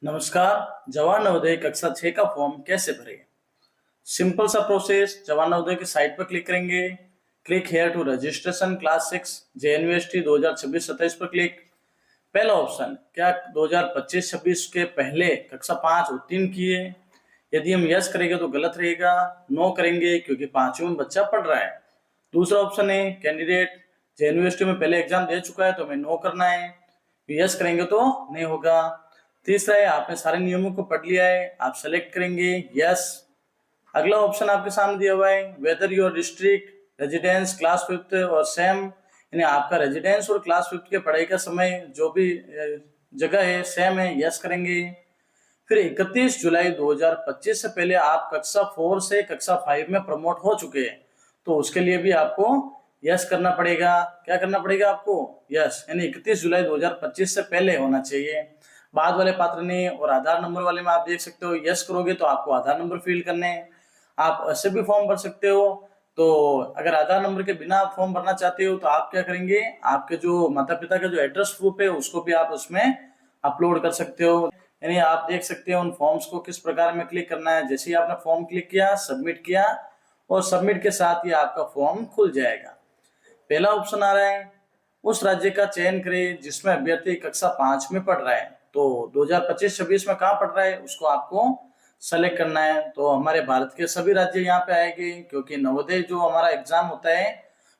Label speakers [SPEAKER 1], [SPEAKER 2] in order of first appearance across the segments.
[SPEAKER 1] नमस्कार। जवाहर नवोदय कक्षा 6 का फॉर्म कैसे भरें? सिंपल सा प्रोसेस। जवाहर नवोदय की साइट पर क्लिक करेंगे। Click here to registration class 6 JNUST 2026-27 पर क्लिक। पहला ऑप्शन, क्या 2025-26 के पहले कक्षा 5 उत्तीर्ण किए? यदि हम यस करेंगे तो गलत रहेगा, नो करेंगे क्योंकि 5वीं में बच्चा पढ़ रहा है। दूसरा ऑप्शन है, कैंडिडेट JNUST में पहले एग्जाम दे चुका है तो हमें नो करना है, यस करेंगे तो नहीं होगा। तीसरा है, आपने सारे नियमों को पढ़ लिया है, आप सेलेक्ट करेंगे यस। अगला ऑप्शन आपके सामने दिया हुआ है, whether your district residence class 5 और सेम, यानी आपका रेजिडेंस और क्लास 5 के पढ़ाई का समय जो भी जगह है सेम है, यस करेंगे। फिर 31 जुलाई 2025 से पहले आप कक्षा 4 से कक्षा 5 में प्रमोट हो चुके हैं तो उसके लिए भी आपको यस करना पड़ेगा। क्या करना पड़ेगा आपको? यस, यानी 31 जुलाई 2025 से पहले होना चाहिए। बाद वाले पात्र ने और आधार नंबर वाले में आप देख सकते हो, यस करोगे तो आपको आधार नंबर फिल करने हैं। आप ऐसे भी फॉर्म भर सकते हो। तो अगर आधार नंबर के बिना आप फॉर्म भरना चाहते हो तो आप क्या करेंगे, आपके जो माता पिता का जो एड्रेस प्रूफ है उसको भी आप उसमें अपलोड कर सकते हो। यानी आप देख सकते हो उन फॉर्म्स को किस प्रकार में क्लिक करना है। जैसे ही आपने फॉर्म क्लिक किया, सबमिट किया और सबमिट के साथ ही आपका फॉर्म खुल जाएगा। पहला ऑप्शन आ रहा है, उस राज्य का चयन करें जिसमें अभ्यर्थी कक्षा 5 में पढ़ रहा है। तो 2025-26 में कहाँ पढ़ रहा है उसको आपको सेलेक्ट करना है। तो हमारे भारत के सभी राज्य यहाँ पे आएंगे क्योंकि नवोदय जो हमारा एग्जाम होता है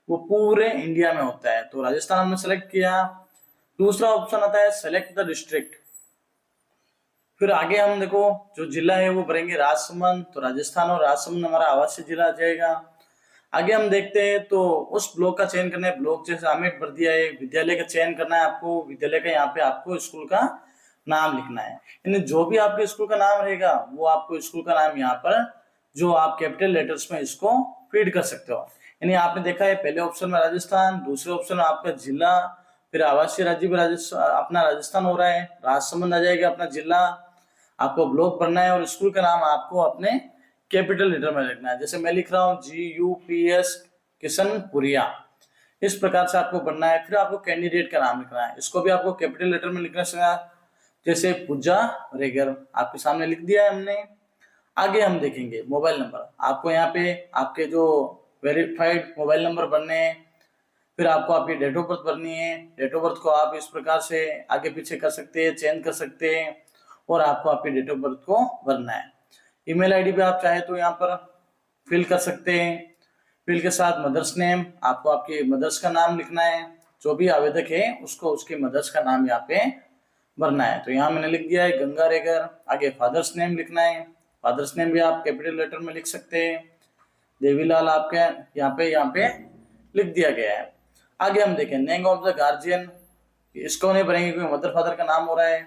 [SPEAKER 1] वो पूरे इंडिया में होता है। तो राजस्थान हमने सेलेक्ट किया। दूसरा ऑप्शन आता है सेलेक्ट द डिस्ट्रिक्ट। फिर आगे हम देखो जो जिला है वो भरेंगे राजसमंद, तो राजस्थान और राजसमंद हमारा आवासीय जिला आ जाएगा। आगे हम देखते हैं तो उस ब्लॉक का चयन करना है, ब्लॉक जैसे आमेट भर दिया है। विद्यालय का चयन करना है आपको, विद्यालय का यहाँ पे आपको स्कूल का नाम लिखना है। यानी जो भी आपके स्कूल का नाम रहेगा वो आपको स्कूल का नाम यहाँ पर जो आप कैपिटल लेटर्स में इसको फीड कर सकते हो। यानी आपने देखा है पहले ऑप्शन में राजस्थान, दूसरे ऑप्शन में आपका जिला, फिर आवासीय राज्य भी राजस्थान, अपना राजस्थान हो रहा है, राजसमंद आ जाएगा अपना जिला, आपको ब्लॉक भरना है और स्कूल का नाम आपको अपने कैपिटल लेटर में लिखना है। जैसे मैं लिख रहा हूँ GUPS किशनपुरिया, इस प्रकार से आपको बनना है। फिर आपको कैंडिडेट का नाम लिखना है, इसको भी आपको कैपिटल लेटर में लिखना है। जैसे पूजा रेगर आपके सामने लिख दिया है हमने। आगे हम देखेंगे मोबाइल नंबर, आपको यहाँ पे आपके जो वेरीफाइड मोबाइल नंबर भरने हैं। फिर आपको आपकी डेट ऑफ बर्थ भरनी है। डेट ऑफ बर्थ को आप इस प्रकार से आगे पीछे कर सकते हैं, चेंज कर सकते हैं और आपको आपकी डेट ऑफ बर्थ को भरना है। ईमेल आईडी पे आप चाहे तो यहाँ पर फिल कर सकते हैं। फिल के साथ मदर्स नेम, आपको आपके मदर्स का नाम लिखना है। जो भी आवेदक है उसको उसके मदर्स का नाम यहाँ पे भरना है। तो यहाँ मैंने लिख दिया है गंगा रेगर। आगे फादर्स नेम लिखना है, फादर्स नेम भी आप कैपिटल लेटर में लिख सकते हैं। देवीलाल आपके यहाँ पे लिख दिया गया है। आगे हम देखें नेम ऑफ द गार्जियन, इसको नहीं भरेंगे क्योंकि मदर फादर का नाम हो रहा है।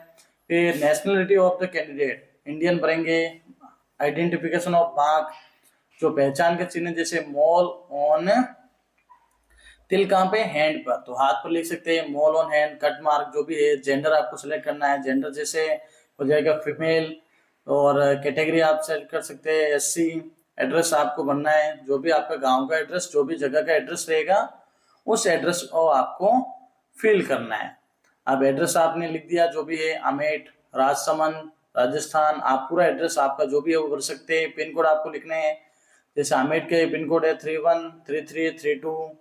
[SPEAKER 1] फिर nationality of the candidate, Indian भरेंगे। आइडेंटिफिकेशन ऑफ मार्क, जो पहचान के चिन्ह जैसे मोल ऑन, तिल कहाँ पे? हैंड पर, तो हाथ पर लिख सकते हैं मोल ऑन हैंड, कट मार्क जो भी है। जेंडर आपको सिलेक्ट करना है, जेंडर जैसे हो जाएगा फीमेल, और कैटेगरी आप सेलेक्ट कर सकते हैं SC। एड्रेस आपको भरना है, जो भी आपका गांव का एड्रेस, जो भी जगह का एड्रेस रहेगा उस एड्रेस को आपको फिल करना है। अब एड्रेस आपने लिख दिया जो भी है, अमेठ, राजसमंद, राजस्थान, आप पूरा एड्रेस आपका जो भी है वो भर सकते हैं। पिन कोड आपको लिखने हैं, जैसे अमेठ के पिन कोड है 313332।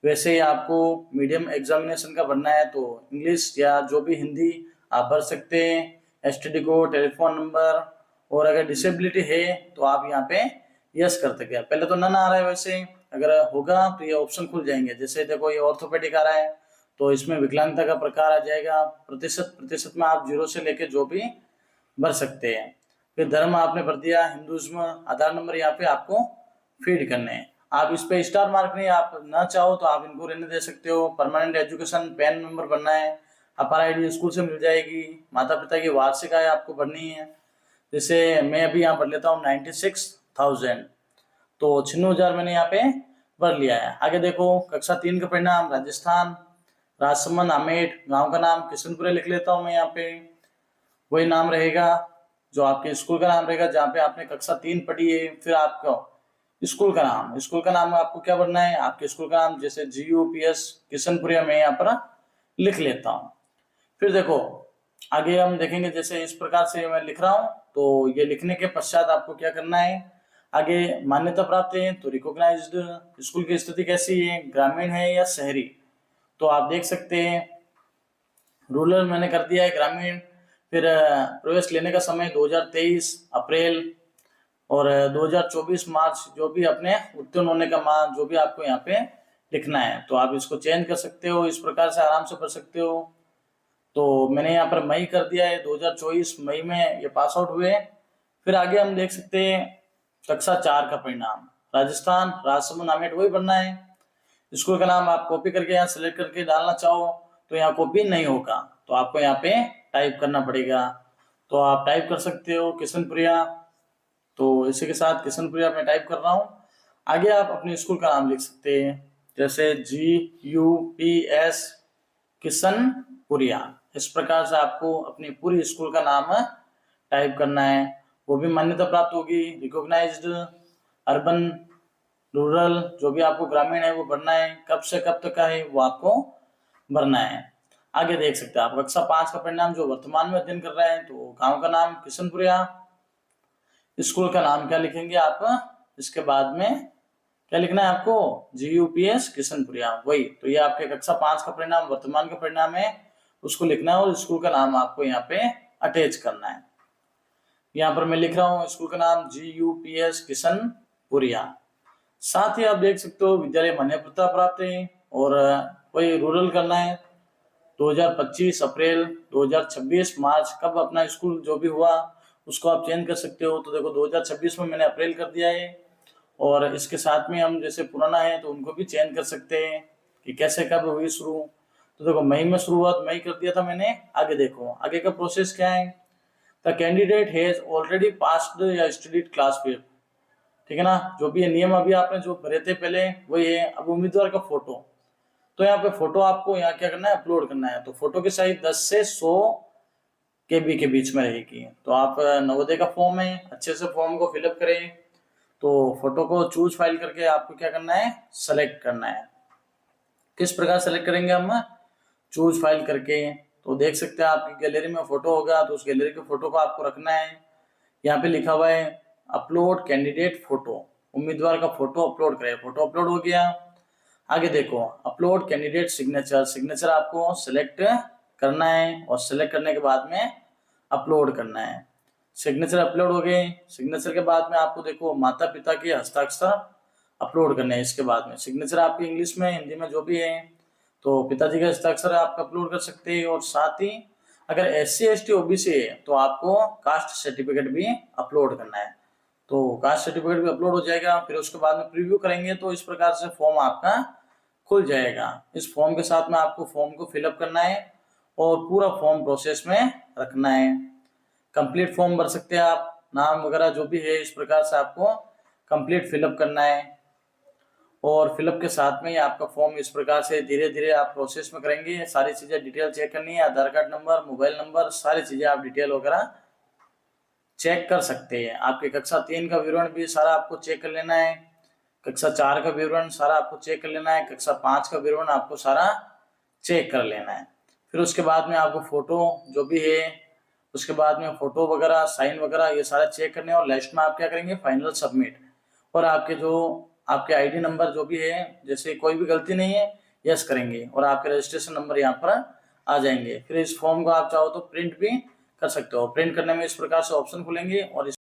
[SPEAKER 1] वैसे ही आपको मीडियम एग्जामिनेशन का भरना है तो इंग्लिश या जो भी हिंदी आप भर सकते हैं। STD कोड, टेलीफोन नंबर, और अगर डिसेबिलिटी है तो आप यहाँ पे यस कर सकते हैं। पहले तो नन आ रहा है, वैसे अगर होगा तो ये ऑप्शन खुल जाएंगे। जैसे देखो ये ऑर्थोपेडिक आ रहा है तो इसमें विकलांगता का प्रकार आ जाएगा। प्रतिशत में आप 0 से लेके जो भी भर सकते हैं। फिर धर्म आपने भर दिया हिंदुज्म। आधार नंबर यहाँ पे आपको फीड करने हैं। आप इस पे स्टार मार्क नहीं, आप ना चाहो तो आप इनको रहने दे सकते हो। परमानेंट एजुकेशन पैन नंबर भरना है, अपार आईडी स्कूल से मिल जाएगी। माता पिता की वार्षिक आय आपको भरनी है, जैसे मैं अभी यहाँ भर लेता हूँ 96,000, तो 96,000 मैंने यहाँ पे भर लिया है। आगे देखो कक्षा 3 का परिणाम, राजस्थान, राजसमंद, अमेठ, गांव का नाम किशनपुर लिख लेता हूँ मैं यहाँ पे। वही नाम रहेगा जो आपके स्कूल का नाम रहेगा जहाँ पे आपने कक्षा 3 पढ़ी है। फिर आपका स्कूल का नाम, स्कूल का नाम आपको क्या भरना है? आपके स्कूल का नाम, जैसे GUPS किशनपुरिया में यहाँ पर लिख लेता हूँ। फिर देखो आगे हम देखेंगे, जैसे इस प्रकार से मैं लिख रहा हूँ, तो ये लिखने के पश्चात आपको क्या करना है, आगे मान्यता प्राप्त है तो रिकॉग्नाइज्ड, स्कूल की स्थिति कैसी है, ग्रामीण है या शहरी, तो आप देख सकते हैं रूरल मैंने कर दिया है, ग्रामीण। फिर प्रवेश लेने का समय 2023 अप्रैल और 2024 मार्च, जो भी अपने उत्तीर्ण होने का माह जो भी आपको यहाँ पे लिखना है, तो आप इसको चेंज कर सकते हो, इस प्रकार से आराम से पढ़ सकते हो। तो मैंने यहाँ पर मई कर दिया है, 2024 मई में ये पास आउट हुए। फिर आगे हम देख सकते हैं कक्षा 4 का परिणाम, राजस्थान राजसमंद नामेट वही भरना है। स्कूल का नाम आप कॉपी करके यहाँ सिलेक्ट करके डालना चाहो तो यहाँ कॉपी नहीं होगा, तो आपको यहाँ पे टाइप करना पड़ेगा। तो आप टाइप कर सकते हो किशनप्रिया, तो इसी के साथ किशनप्रिया मैं टाइप कर रहा हूँ। आगे आप अपने स्कूल का नाम लिख सकते हैं, जैसे GUPS किशनपुरिया, इस प्रकार से आपको अपनी पूरी स्कूल का नाम टाइप करना है। वो भी मान्यता प्राप्त होगी, रिकॉग्नाइज्ड, अर्बन, रूरल, जो भी आपको ग्रामीण है वो भरना है, कब से कब तक का है वो आपको भरना है। आगे देख सकते हैं आप कक्षा 5 का परिणाम, जो वर्तमान में अध्ययन कर रहे हैं, तो गांव का नाम किशनपुरिया, स्कूल का नाम क्या लिखेंगे आप, इसके बाद में क्या लिखना है आपको, GUPS किशनपुरिया, वही। तो ये आपके कक्षा 5 का परिणाम वर्तमान का परिणाम है, उसको लिखना है और स्कूल का नाम आपको यहाँ पे अटैच करना है। यहाँ पर मैं लिख रहा हूँ स्कूल का नाम GUPS किशनपुरिया। साथ ही आप देख सकते हो विद्यालय मान्यता प्राप्त है, और वही रूरल करना है, 2025 अप्रैल, 2026 मार्च, कब अपना स्कूल जो भी हुआ उसको आप चेंज कर सकते हो। तो देखो 2026 में मैंने अप्रैल कर दिया है, और इसके साथ में हम जैसे पुराना है तो उनको भी चेंज कर सकते हैं कि कैसे कब हुई शुरू। तो देखो मई में शुरुआत मई कर दिया था मैंने। आगे देखो आगे का प्रोसेस क्या है, the candidate has already passed या स्टडीड क्लास 5, ठीक है ना। जो भी ये नियम अभी आपने जो भरे थे पहले वही है। अब उम्मीदवार का फोटो, तो यहाँ पे फोटो आपको यहाँ क्या करना है, अपलोड करना है। तो फोटो की साइज 10 से 100 KB के बीच में रहेगी। तो आप नवोदय का फॉर्म है, अच्छे से फॉर्म को फिलअप करें। तो फोटो को चूज फाइल करके आपको क्या करना है, सेलेक्ट करना है। किस प्रकार सेलेक्ट करेंगे हम, चूज फाइल करके। तो देख सकते हैं आपकी गैलरी में फोटो होगा, तो उस गैलरी के फोटो को आपको रखना है। यहाँ पे लिखा हुआ है अपलोड कैंडिडेट फोटो, उम्मीदवार का फोटो अपलोड करें। फोटो अपलोड हो गया। आगे देखो अपलोड कैंडिडेट सिग्नेचर, सिग्नेचर आपको सिलेक्ट करना है और सिलेक्ट करने के बाद में अपलोड करना है। सिग्नेचर अपलोड हो गए। सिग्नेचर के बाद में आपको देखो माता पिता के हस्ताक्षर अपलोड करने हैं। इसके बाद में सिग्नेचर आपकी इंग्लिश में हिंदी में जो भी है, तो पिताजी का हस्ताक्षर आप अपलोड कर सकते हैं। और साथ ही अगर SC ST OBC है तो आपको कास्ट सर्टिफिकेट भी अपलोड करना है। तो कास्ट सर्टिफिकेट भी अपलोड हो जाएगा। फिर उसके बाद में प्रीव्यू करेंगे तो इस प्रकार से फॉर्म आपका खुल जाएगा। इस फॉर्म के साथ में आपको फॉर्म को फिलअप करना है और पूरा फॉर्म प्रोसेस में रखना है। कंप्लीट फॉर्म भर सकते हैं आप, नाम वगैरह जो भी है, इस प्रकार से आपको कंप्लीट फिलअप करना है। और फिलअप के साथ में ही आपका फॉर्म इस प्रकार से धीरे धीरे आप प्रोसेस में करेंगे। सारी चीजें डिटेल चेक करनी है, आधार कार्ड नंबर, मोबाइल नंबर, सारी चीजें आप डिटेल वगैरह चेक कर सकते हैं। आपके कक्षा 3 का विवरण भी सारा आपको चेक कर लेना है, कक्षा 4 का विवरण सारा आपको चेक कर लेना है, कक्षा 5 का विवरण आपको सारा चेक कर लेना है। फिर उसके बाद में आपको फोटो जो भी है, उसके बाद में फोटो वगैरह साइन वगैरह ये सारा चेक करने, और लास्ट में आप क्या करेंगे, फाइनल सबमिट। और आपके जो आपके ID नंबर जो भी है, जैसे कोई भी गलती नहीं है, यस करेंगे और आपके रजिस्ट्रेशन नंबर यहाँ पर आ जाएंगे। फिर इस फॉर्म को आप चाहो तो प्रिंट भी कर सकते हो। प्रिंट करने में इस प्रकार से ऑप्शन खुलेंगे और